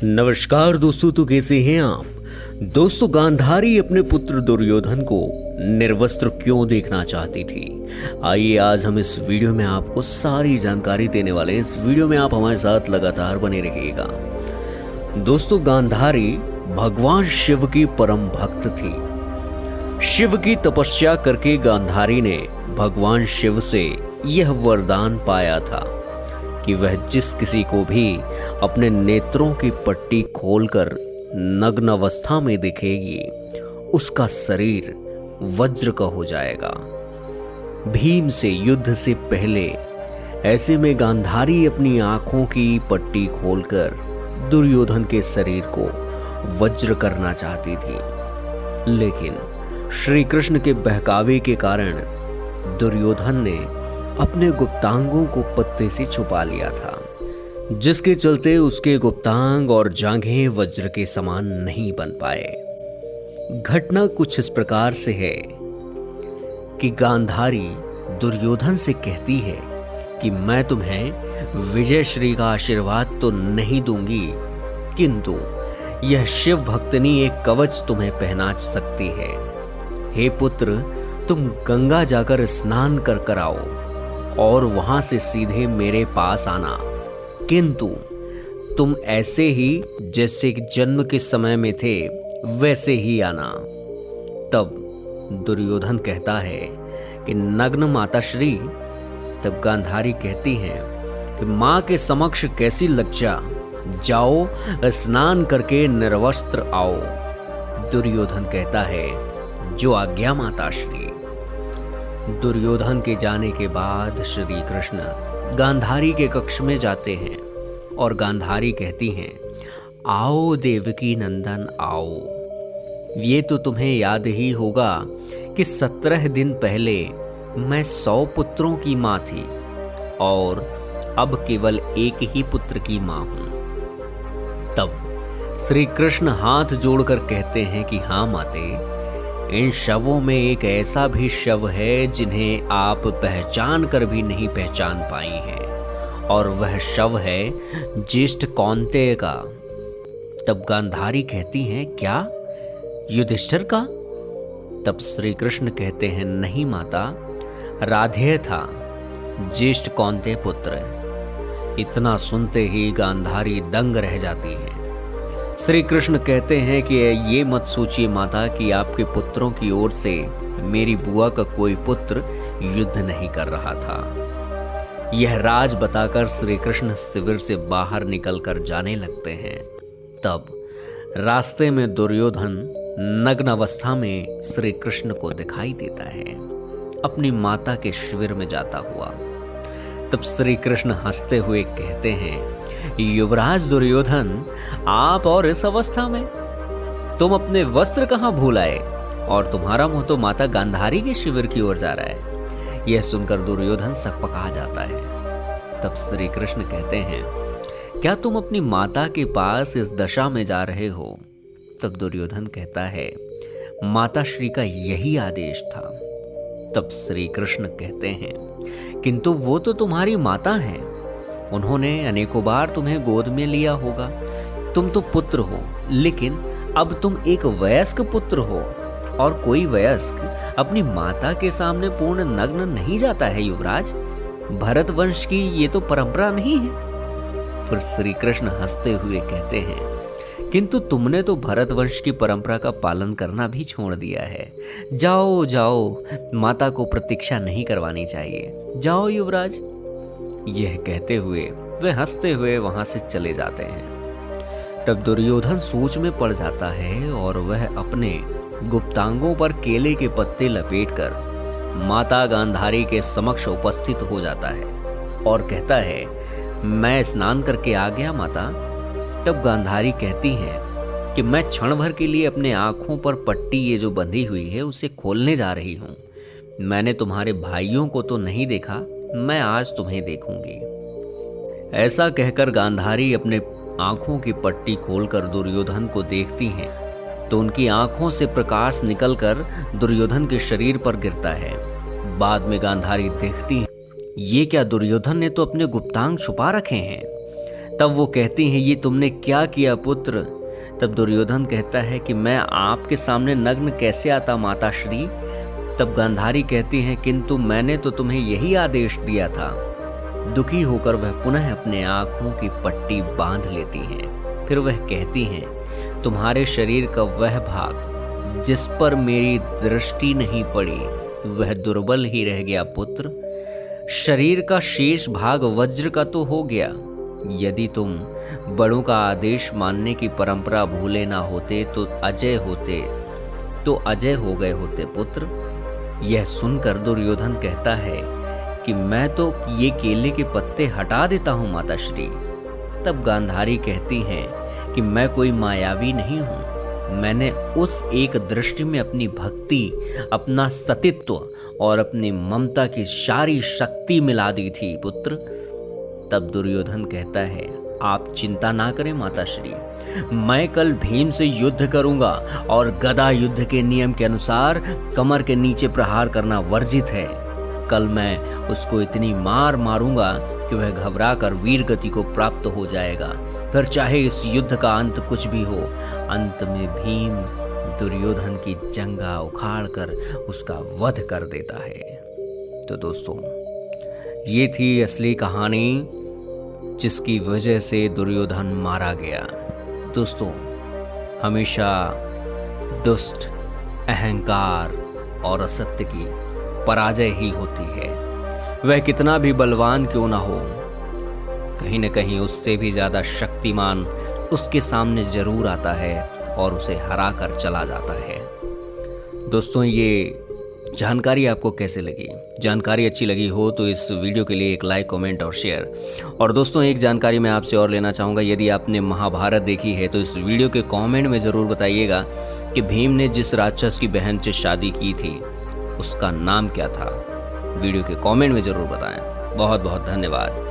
नमस्कार दोस्तों, तो कैसे हैं आप दोस्तों। गांधारी अपने पुत्र दुर्योधन को निर्वस्त्र क्यों देखना चाहती थी, आइए आज हम इस वीडियो में आपको सारी जानकारी देने वाले हैं। इस वीडियो में आप हमारे साथ लगातार बने रहिएगा। दोस्तों, गांधारी भगवान शिव की परम भक्त थी। शिव की तपस्या करके गांधारी ने भगवान शिव से यह वरदान पाया था कि वह जिस किसी को भी अपने नेत्रों की पट्टी खोलकर नग्न अवस्था में दिखेगी, उसका शरीर वज्र का हो जाएगा। भीम से युद्ध से पहले ऐसे में गांधारी अपनी आंखों की पट्टी खोलकर दुर्योधन के शरीर को वज्र करना चाहती थी, लेकिन श्री कृष्ण के बहकावे के कारण दुर्योधन ने अपने गुप्तांगों को पत्ते से छुपा लिया था, जिसके चलते उसके गुप्तांग और जांघें वज्र के समान नहीं बन पाए। घटना कुछ इस प्रकार से है कि गांधारी दुर्योधन से कहती है कि मैं तुम्हें विजय श्री का आशीर्वाद तो नहीं दूंगी, किंतु यह शिव भक्तनी एक कवच तुम्हें पहना सकती है। हे पुत्र, तुम गंगा जाकर स्नान कर आओ और वहां से सीधे मेरे पास आना, किंतु तुम ऐसे ही जैसे जन्म के समय में थे वैसे ही आना। तब दुर्योधन कहता है कि नग्न माताश्री। तब गांधारी कहती है कि माँ के समक्ष कैसी लज्जा, जाओ स्नान करके निर्वस्त्र आओ। दुर्योधन कहता है, जो आज्ञा माताश्री। दुर्योधन के जाने के बाद श्री कृष्ण गांधारी के कक्ष में जाते हैं और गांधारी कहती हैं, आओ देवकी नंदन आओ। ये तो तुम्हें याद ही होगा कि 17 दिन पहले मैं 100 पुत्रों की माँ थी और अब केवल एक ही पुत्र की माँ हूं। तब श्री कृष्ण हाथ जोड़कर कहते हैं कि हाँ माते, इन शवों में एक ऐसा भी शव है जिन्हें आप पहचान कर भी नहीं पहचान पाई हैं, और वह शव है ज्येष्ठ कौन्तेय का। तब गांधारी कहती हैं, क्या युधिष्ठिर का? तब श्री कृष्ण कहते हैं, नहीं माता, राधेय था, ज्येष्ठ कौन्तेय पुत्र। इतना सुनते ही गांधारी दंग रह जाती है। श्री कृष्ण कहते हैं कि ये मत सोचिए माता कि आपके पुत्रों की ओर से मेरी बुआ का कोई पुत्र युद्ध नहीं कर रहा था। यह राज बताकर श्री कृष्ण शिविर से बाहर निकलकर जाने लगते हैं। तब रास्ते में दुर्योधन नग्न अवस्था में श्री कृष्ण को दिखाई देता है, अपनी माता के शिविर में जाता हुआ। तब श्री कृष्ण हंसते हुए कहते हैं, युवराज दुर्योधन, आप और इस अवस्था में तुम अपने वस्त्र कहां भूल आए, और तुम्हारा मुंह तो माता गांधारी के शिविर की ओर जा रहा है। यह सुनकर दुर्योधन सकपका जाता है। तब श्री कृष्ण कहते हैं, क्या तुम अपनी माता के पास इस दशा में जा रहे हो? तब दुर्योधन कहता है, माता श्री का यही आदेश था। तब श्री कृष्ण कहते हैं, किंतु वो तो तुम्हारी माता हैं, उन्होंने अनेकों बार तुम्हें गोद में लिया होगा। तुम तो पुत्र हो, लेकिन अब तुम एक वयस्क पुत्र हो, और कोई वयस्क अपनी माता के सामने पूर्ण नग्न नहीं जाता है युवराज। भरत वंश की ये तो परंपरा नहीं है। फिर श्री कृष्ण हंसते हुए कहते हैं, किंतु तुमने तो भरत वंश की परंपरा का पालन करना भी छोड़ दिया है। जाओ जाओ, माता को प्रतीक्षा नहीं करवानी चाहिए, जाओ युवराज। यह कहते हुए वे हंसते हुए वहां से चले जाते हैं। तब दुर्योधन सोच में पड़ जाता है और वह अपने गुप्तांगों पर केले के पत्ते लपेटकर माता गांधारी के समक्ष उपस्थित हो जाता है और कहता है, मैं स्नान करके आ गया माता। तब गांधारी कहती है कि मैं क्षण भर के लिए अपने आंखों पर पट्टी ये जो बंधी हुई है उसे खोलने जा रही हूँ। मैंने तुम्हारे भाइयों को तो नहीं देखा, मैं आज तुम्हें देखूंगी। ऐसा कहकर गांधारी अपने आंखों की पट्टी खोलकर दुर्योधन को देखती हैं, तो उनकी आंखों से प्रकाश निकलकर दुर्योधन के शरीर पर गिरता है। बाद में गांधारी देखती है, ये क्या, दुर्योधन ने तो अपने गुप्तांग छुपा रखे हैं। तब वो कहती हैं, ये तुमने क्या किया पुत्र? तब दुर्योधन कहता है कि मैं आपके सामने नग्न कैसे आता माता श्री? तब गांधारी कहती हैं, किंतु मैंने तो तुम्हें यही आदेश दिया था। दुखी होकर वह पुनः अपने आंखों की पट्टी बांध लेती हैं। फिर वह कहती हैं, तुम्हारे शरीर का वह भाग जिस पर मेरी दृष्टि नहीं पड़ी वह दुर्बल ही रह गया पुत्र। शरीर का शेष भाग वज्र का तो हो गया। यदि तुम बड़ों का आदेश मानने की परंपरा भूले ना होते तो अजय हो गए होते पुत्र। यह सुनकर दुर्योधन कहता है कि मैं तो ये केले के पत्ते हटा देता हूँ माता श्री। तब गांधारी कहती हैं कि मैं कोई मायावी नहीं हूँ। मैंने उस एक दृष्टि में अपनी भक्ति, अपना सतीत्व और अपनी ममता की सारी शक्ति मिला दी थी पुत्र। तब दुर्योधन कहता है, आप चिंता ना करें माता श्री, मैं कल भीम से युद्ध करूंगा और गदा युद्ध के नियम के अनुसार कमर के नीचे प्रहार करना वर्जित है। कल मैं उसको इतनी मार मारूंगा कि वह घबरा कर वीर गति को प्राप्त हो जाएगा। फिर चाहे इस युद्ध का अंत कुछ भी हो, अंत में भीम दुर्योधन की जंगा उखाड़ कर उसका वध कर देता है। तो दोस्तों, ये थी असली कहानी जिसकी वजह से दुर्योधन मारा गया। दोस्तों, हमेशा दुष्ट, अहंकार और असत्य की पराजय ही होती है। वह कितना भी बलवान क्यों ना हो, कहीं न कहीं उससे भी ज़्यादा शक्तिमान उसके सामने जरूर आता है और उसे हरा कर चला जाता है। दोस्तों, ये जानकारी आपको कैसे लगी? जानकारी अच्छी लगी हो तो इस वीडियो के लिए एक लाइक, कमेंट और शेयर। और दोस्तों, एक जानकारी मैं आपसे और लेना चाहूँगा, यदि आपने महाभारत देखी है तो इस वीडियो के कमेंट में ज़रूर बताइएगा कि भीम ने जिस राक्षस की बहन से शादी की थी उसका नाम क्या था। वीडियो के कमेंट में ज़रूर बताएं। बहुत बहुत धन्यवाद।